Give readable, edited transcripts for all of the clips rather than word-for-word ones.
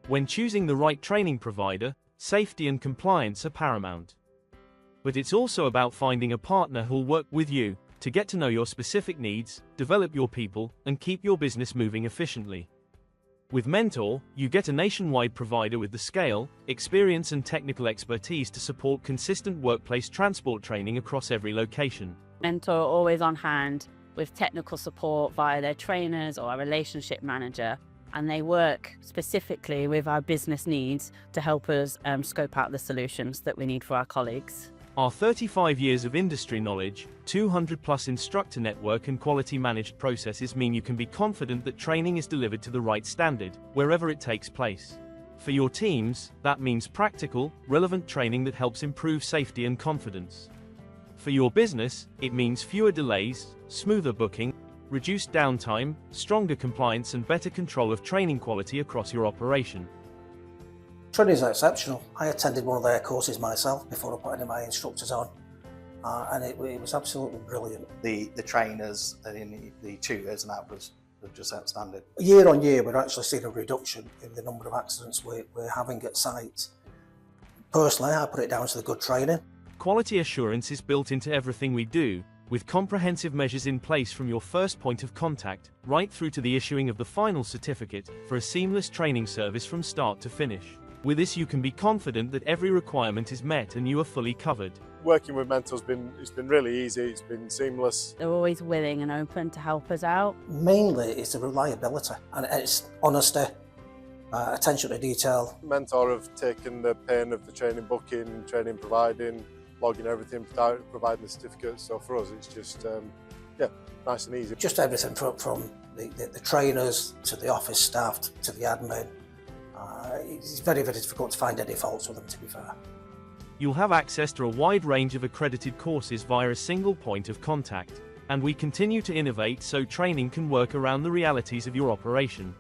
When choosing the right training provider, safety and compliance are paramount. But it's also about finding a partner who'll work with you to get to know your specific needs, develop your people, and keep your business moving efficiently. With Mentor, you get a nationwide provider with the scale, experience, and technical expertise to support consistent workplace transport training across every location. Mentor are always on hand with technical support via their trainers or a relationship manager, and they work specifically with our business needs to help us scope out the solutions that we need for our colleagues. Our 35 years of industry knowledge, 200+ instructor network, and quality managed processes mean you can be confident that training is delivered to the right standard, wherever it takes place. For your teams, that means practical, relevant training that helps improve safety and confidence. For your business, it means fewer delays, smoother booking, reduced downtime, stronger compliance, and better control of training quality across your operation. Training is exceptional. I attended one of their courses myself before I put any of my instructors on, and it was absolutely brilliant. The trainers and the tutors and that was just outstanding. Year on year, we're actually seeing a reduction in the number of accidents we're having at site. Personally, I put it down to the good training. Quality assurance is built into everything we do, with comprehensive measures in place from your first point of contact, right through to the issuing of the final certificate, for a seamless training service from start to finish. With this, you can be confident that every requirement is met and you are fully covered. Working with Mentor's been really easy, it's been seamless. They're always willing and open to help us out. Mainly, it's the reliability and it's honesty, attention to detail. Mentor have taken the pain of the training booking, training providing, logging everything, providing the certificates. So for us, it's just nice and easy. Just everything from the trainers to the office staff to the admin. It's very, very difficult to find any faults with them, to be fair. You'll have access to a wide range of accredited courses via a single point of contact, and we continue to innovate so training can work around the realities of your operation.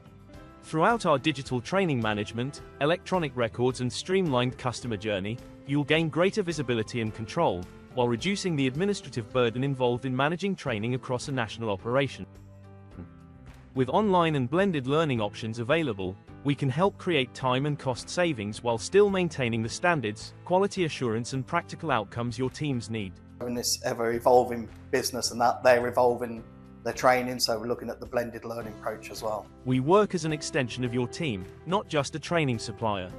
Throughout our digital training management, electronic records, and streamlined customer journey, you'll gain greater visibility and control, while reducing the administrative burden involved in managing training across a national operation. With online and blended learning options available, we can help create time and cost savings while still maintaining the standards, quality assurance, and practical outcomes your teams need. In this ever-evolving business and that, they're evolving their training, so we're looking at the blended learning approach as well. We work as an extension of your team, not just a training supplier.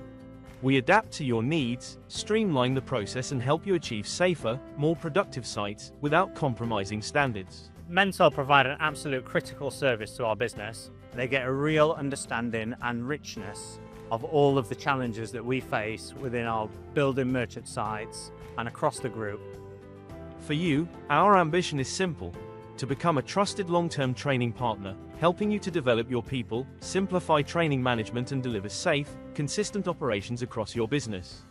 We adapt to your needs, streamline the process, and help you achieve safer, more productive sites without compromising standards. Mentor provide an absolute critical service to our business. They get a real understanding and richness of all of the challenges that we face within our building merchant sites and across the group. For you, our ambition is simple: to become a trusted long-term training partner, helping you to develop your people, simplify training management, and deliver safe, consistent operations across your business.